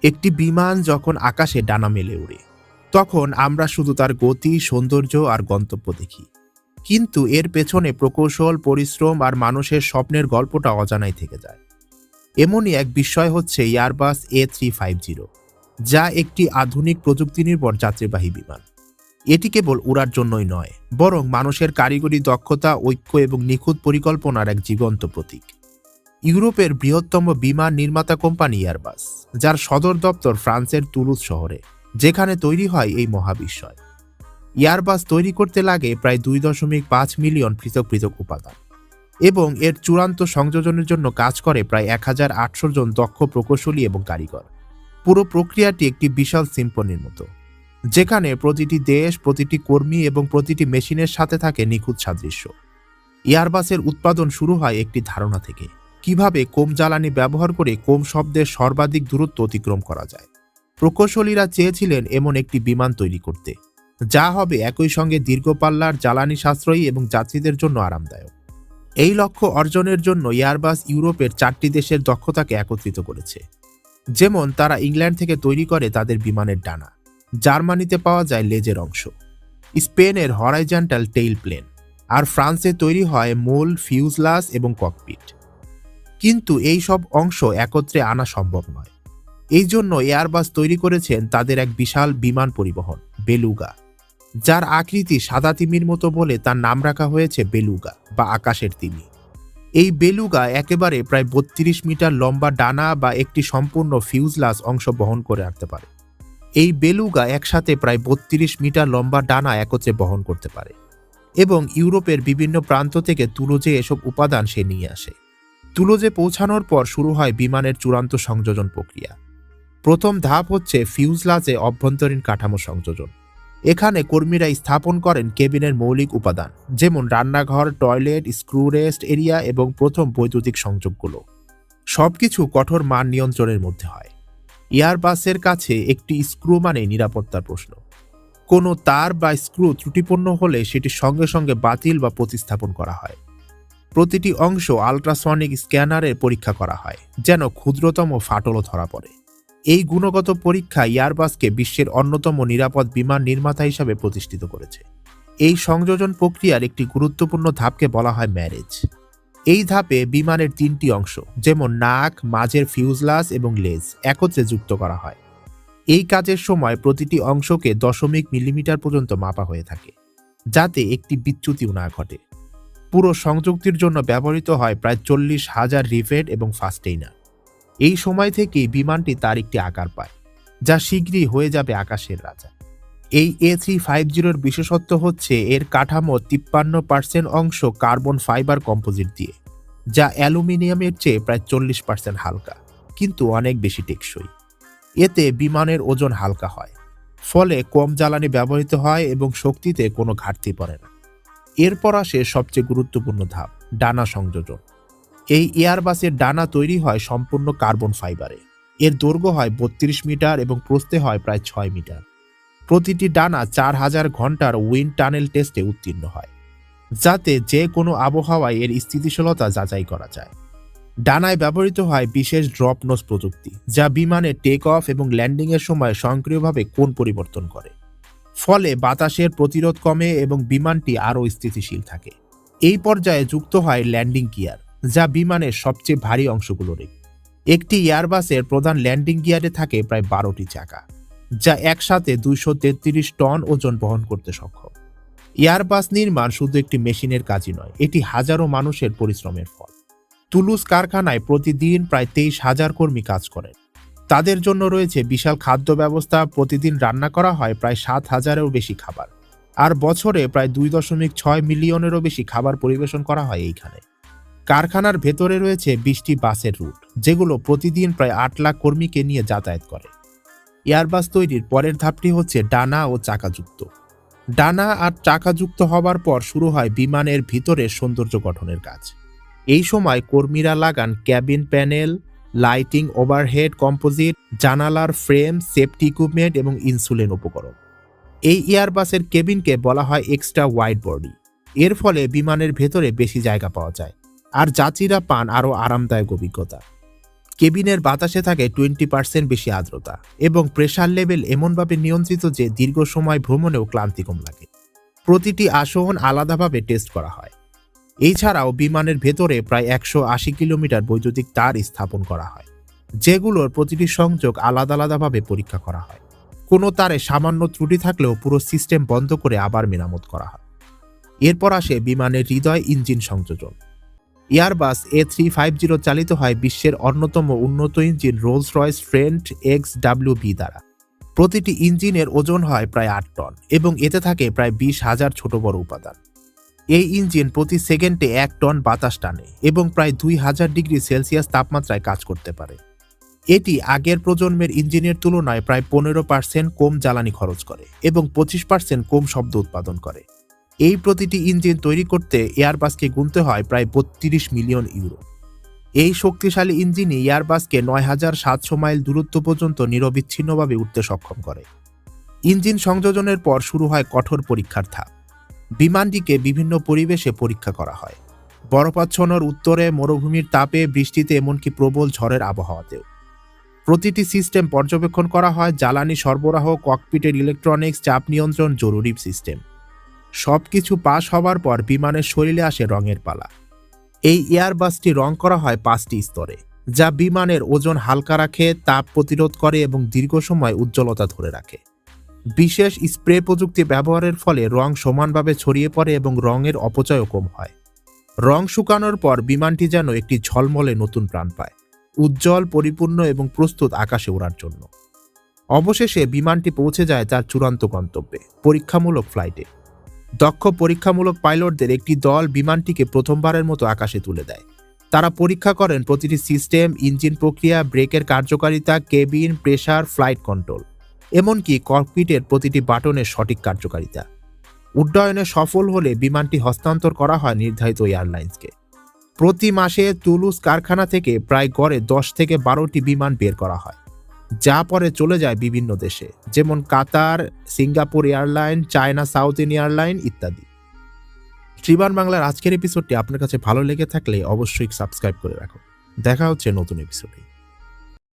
একটি বিমান যখন আকাশে ডানা মেলে ওড়ে তখন আমরা শুধু তার গতি, সৌন্দর্য আর গন্তব্য দেখি, কিন্তু এর পেছনে প্রকৌশল, পরিশ্রম আর মানুষের স্বপ্নের গল্পটা অজানাই থেকে যায়। এমনই এক বিস্ময় হচ্ছে এয়ারবাস A350, যা একটি আধুনিক প্রযুক্তি নির্ভর যাত্রীবাহী বিমান। এটি কেবল উড়ার জন্যই নয়, বরং মানুষের কারিগরি দক্ষতা, ঐক্য এবং নিখুঁত পরিকল্পনার এক জীবন্ত প্রতীক। ইউরোপের বৃহত্তম বিমান নির্মাতা কোম্পানি এয়ারবাস, যার সদর দপ্তর ফ্রান্সের তুলুজ শহরে, যেখানে তৈরি হয় এই মহাবিস্ময়। এয়ারবাস তৈরি করতে লাগে প্রায় 2.5 মিলিয়ন পৃথক পৃথক উপাদান, এবং এর চূড়ান্ত সংযোজনের জন্য কাজ করে প্রায় 1800 জন দক্ষ প্রকৌশলী এবং কারিগর। পুরো প্রক্রিয়াটি একটি বিশাল সিম্ফনির মতো, যেখানে প্রতিটি দেশ, প্রতিটি কর্মী এবং প্রতিটি মেশিনের সাথে থাকে নিখুঁত সাদৃশ্য। এয়ারবাসের উৎপাদন শুরু হয় একটি ধারণা থেকে, কিভাবে কম জ্বালানি ব্যবহার করে কম শব্দে সর্বাধিক দূরত্ব অতিক্রম করা যায়। প্রকৌশলীরা চেয়েছিলেন এমন একটি বিমান তৈরি করতে, যা হবে একই সঙ্গে দীর্ঘ পাল্লার, জ্বালানি সাশ্রয়ী এবং যাত্রীদের জন্য আরামদায়ক। এই লক্ষ্য অর্জনের জন্য এয়ারবাস ইউরোপের 4টি দেশের দক্ষতাকে একত্রিত করেছে। যেমন তারা ইংল্যান্ড থেকে তৈরি করে তাদের বিমানের ডানা, জার্মানিতে পাওয়া যায় লেজের অংশ, স্পেনের হরাইজন্টাল টেইল প্লেন, আর ফ্রান্সে তৈরি হয় মূল, ফিউজলাস এবং ককপিট। কিন্তু এই সব অংশ একত্রে আনা সম্ভব নয়। এই জন্য এয়ারবাস তৈরি করেছেন তাদের এক বিশাল বিমান পরিবহন, বেলুগা, যার আকৃতি সাদা তিমির মতো বলে তার নাম রাখা হয়েছে বেলুগা বা আকাশের তিমি। এই বেলুগা একেবারে প্রায় 32 মিটার লম্বা ডানা বা একটি সম্পূর্ণ ফিউজলাস অংশ বহন করে আনতে পারে। এই বেলুগা একসাথে প্রায় 32 মিটার লম্বা ডানা একত্রে বহন করতে পারে, এবং ইউরোপের বিভিন্ন প্রান্ত থেকে তুলোজে এসব উপাদান সে নিয়ে আসে। তুলোজে পৌঁছানোর পর শুরু হয় বিমানের চূড়ান্ত সংযোজন প্রক্রিয়া। প্রথম ধাপ হচ্ছে ফিউজলাসে অভ্যন্তরীণ কাঠামো সংযোজন। এখানে কর্মীরা স্থাপন করেন কেবিনের মৌলিক উপাদান, যেমন রান্নাঘর, টয়লেট, স্ক্রু রেস্ট এরিয়া এবং প্রথম বৈদ্যুতিক সংযোগগুলো। সবকিছু কঠোর মান নিয়ন্ত্রণের মধ্যে হয়। এয়ারবাসের কাছে একটি স্ক্রু মানে নিরাপত্তার প্রশ্ন। কোনো তার বা স্ক্রু ত্রুটিপূর্ণ হলে সেটি সঙ্গে সঙ্গে বাতিল বা প্রতিস্থাপন করা হয়। প্রতিটি অংশ আল্ট্রাসনিক স্ক্যানারের পরীক্ষা করা হয়, যেন ক্ষুদ্রতম ফাটলও ধরা পড়ে। এই গুণগত পরীক্ষা এয়ারবাসকে বিশ্বের অন্যতম নিরাপদ বিমান নির্মাতা হিসাবে প্রতিষ্ঠিত করেছে। এই সংযোজন প্রক্রিয়ার একটি গুরুত্বপূর্ণ ধাপকে বলা হয় ম্যারেজ। এই ধাপে বিমানের 3টি অংশ, যেমন নাক, মাঝের ফিউজলাস এবং লেজ, একত্রে যুক্ত করা হয়। এই কাজের সময় প্রতিটি অংশকে 0.0 মিলিমিটার পর্যন্ত মাপা হয়ে থাকে, যাতে একটি বিচ্যুতিও না ঘটে। পুরো সংযুক্তির জন্য ব্যবহৃত হয় প্রায় 40,000 রিভেট এবং ফাস্টেইনার। এই সময় থেকেই বিমানটি তার একটি আকার পায়, যা শীঘ্রই হয়ে যাবে আকাশের রাজা। এই A350 বিশেষত্ব হচ্ছে এর কাঠামো 53% অংশ কার্বন ফাইবার কম্পোজিট দিয়ে, যা অ্যালুমিনিয়ামের চেয়ে প্রায় 40% হালকা, কিন্তু অনেক বেশি টেকসই। এতে বিমানের ওজন হালকা হয়, ফলে কম জ্বালানি ব্যবহৃত হয় এবং শক্তিতে কোনো ঘাটতি পড়ে না। এরপর আসে সবচেয়ে গুরুত্বপূর্ণ ধাপ, ডানা সংযোজন। এই এয়ারবাসের ডানা তৈরি হয় সম্পূর্ণ কার্বন ফাইবারে। এর দৈর্ঘ্য হয় 32 মিটার এবং প্রস্থে হয় প্রায় 6 মিটার। প্রতিটি ডানা 4000 ঘন্টার উইন্ড টানেল টেস্টে উত্তীর্ণ হয়, যাতে যে কোনো আবহাওয়ায় এর স্থিতিশীলতা যাচাই করা যায়। ডানায় ব্যবহৃত হয় বিশেষ ড্রপ নোজ প্রযুক্তি, যা বিমানের টেক অফ এবং ল্যান্ডিংয়ের সময় স্বয়ংক্রিয়ভাবে কোণ পরিবর্তন করে। ফলে বাতাসের প্রতিরোধ কমে এবং বিমানটি আরও স্থিতিশীল থাকে। এই পর্যায়ে যুক্ত হয় ল্যান্ডিং গিয়ার, যা বিমানের সবচেয়ে ভারী অংশগুলোর একটি। এয়ারবাসের প্রধান ল্যান্ডিং গিয়ারে থাকে প্রায় 12টি চাকা, যা একসাথে 233 টন ওজন বহন করতে সক্ষম। এয়ারবাস নির্মাণ শুধু একটি মেশিনের কাজই নয়, এটি হাজারো মানুষের পরিশ্রমের ফল। তুলুজ কারখানায় প্রতিদিন প্রায় 23,000 কর্মী কাজ করেন। তাদের জন্য রয়েছে বিশাল খাদ্য ব্যবস্থা, প্রতিদিন রান্না করা হয় প্রায় 7,000-এরও বেশি খাবার, আর বছরে প্রায় 2.6 মিলিয়নেরও বেশি খাবার পরিবেশন করা হয় এইখানে। কারখানার ভেতরে রয়েছে 20টি বাসের রুট, যেগুলো প্রতিদিন প্রায় 8 লাখ কর্মীকে নিয়ে যাতায়াত করে। এয়ারবাস তৈরির পরের ধাপটি হচ্ছে ডানা ও চাকাযুক্ত। ডানা আর চাকাযুক্ত হবার পর শুরু হয় বিমানের ভিতরের সৌন্দর্য গঠনের কাজ। এই সময় কর্মীরা লাগান cabin panel, lighting, overhead composite, জানালার ফ্রেম, সেফটি ইকুইপমেন্ট এবং ইনসুলিন উপকরণ। এই এয়ারবাসের কেবিনকে বলা হয় এক্সট্রা ওয়াইড বডি। এর ফলে বিমানের ভেতরে বেশি জায়গা পাওয়া যায়, আর যাত্রীরা পান আরও আরামদায়ক অভিজ্ঞতা। কেবিনের বাতাসে থাকে 20% বেশি আর্দ্রতা এবং প্রেসার লেভেল এমনভাবে নিয়ন্ত্রিত যে দীর্ঘ সময় ভ্রমণেও ক্লান্তি কম লাগে। প্রতিটি আসন আলাদাভাবে টেস্ট করা হয়। এছাড়াও বিমানের ভেতরে প্রায় 180 কিলোমিটার বৈদ্যুতিক তার স্থাপন করা হয়, যেগুলোর প্রতিটি সংযোগ আলাদা আলাদাভাবে পরীক্ষা করা হয়। কোনো তারে সামান্য ত্রুটি থাকলেও পুরো সিস্টেম বন্ধ করে আবার মেরামত করা হয়। এরপর আসে বিমানের হৃদয় ইঞ্জিন সংযোজন। এয়ারবাস A350 চালিত হয় বিশ্বের অন্যতম উন্নত engine Rolls Royce Trent XWB দ্বারা। প্রতিটি ইঞ্জিনের ওজন হয় প্রায় 8 টন এবং এতে থাকে প্রায় 20,000 ছোট বড় উপাদান। এই ইঞ্জিন প্রতি সেকেন্ডে 1 টন বাতাস টানে এবং প্রায় 2000 ডিগ্রি সেলসিয়াস তাপমাত্রায় কাজ করতে পারে। এটি আগের প্রজন্মের ইঞ্জিনের তুলনায় প্রায় 15% কম জ্বালানি খরচ করে এবং 25% কম শব্দ উৎপাদন করে। এই প্রতিটি ইঞ্জিন তৈরি করতে এয়ারবাসকে গুনতে হয় প্রায় 32 মিলিয়ন ইউরো। এই শক্তিশালী ইঞ্জিনই এয়ারবাসকে 9700 মাইল দূরত্ব পর্যন্ত নিরবিচ্ছিন্নভাবে উঠতে সক্ষম করে। ইঞ্জিন সংযোজনের পর শুরু হয় কঠোর পরীক্ষার ধাপ। বিমানটিকে বিভিন্ন পরিবেশে পরীক্ষা করা হয়, বরফাচ্ছন্নর উত্তরে, মরুভূমির তাপে, বৃষ্টিতে, এমনকি প্রবল ঝড়ের আবহাওয়াতেও। প্রতিটি সিস্টেম পর্যবেক্ষণ করা হয়, জ্বালানি সরবরাহ, ককপিটের ইলেকট্রনিক্স, চাপ নিয়ন্ত্রণ, জরুরি সিস্টেম। সবকিছু পাস হওয়ার পর বিমানের শরীরে আসে রঙের পালা। এই এয়ারবাসটি রং করা হয় 5টি স্তরে, যা বিমানের ওজন হালকা রাখে, তাপ প্রতিরোধ করে এবং দীর্ঘ সময় উজ্জ্বলতা ধরে রাখে। বিশেষ স্প্রে প্রযুক্তি ব্যবহারের ফলে রং সমানভাবে ছড়িয়ে পড়ে এবং রঙের অপচয়ও কম হয়। রং শুকানোর পর বিমানটি যেন একটি ঝলমলে নতুন প্রাণ পায়, উজ্জ্বল, পরিপূর্ণ এবং প্রস্তুত আকাশে ওড়ার জন্য। অবশেষে বিমানটি পৌঁছে যায় তার চূড়ান্ত গন্তব্যে, পরীক্ষামূলক ফ্লাইটে। দক্ষ পরীক্ষামূলক পাইলটদের একটি দল বিমানটিকে প্রথমবারের মতো আকাশে তুলে দেয়। তারা পরীক্ষা করেন প্রতিটি সিস্টেম, ইঞ্জিন প্রক্রিয়া, ব্রেকের কার্যকারিতা, কেবিন, প্রেসার, ফ্লাইট কন্ট্রোল, এমনকি ককপিটের প্রতিটি বাটনের সঠিক কার্যকারিতা। উড্ডয়নে সফল হলে বিমানটি হস্তান্তর করা হয় নির্ধারিত এয়ারলাইন্সকে। প্রতি মাসে তুলুস কারখানা থেকে প্রায় গড়ে 10 থেকে 12টি বিমান বের করা হয়, যা পরে চলে যায় বিভিন্ন দেশে, যেমন কাতার, সিঙ্গাপুর এয়ারলাইন, চায়না সাউথর্ন এয়ারলাইন ইত্যাদি। ট্রিবান বাংলার আজকের এপিসোডটি আপনার কাছে ভালো লেগে থাকলে অবশ্যই সাবস্ক্রাইব করে রাখুন। দেখা হচ্ছে নতুন এপিসোডে।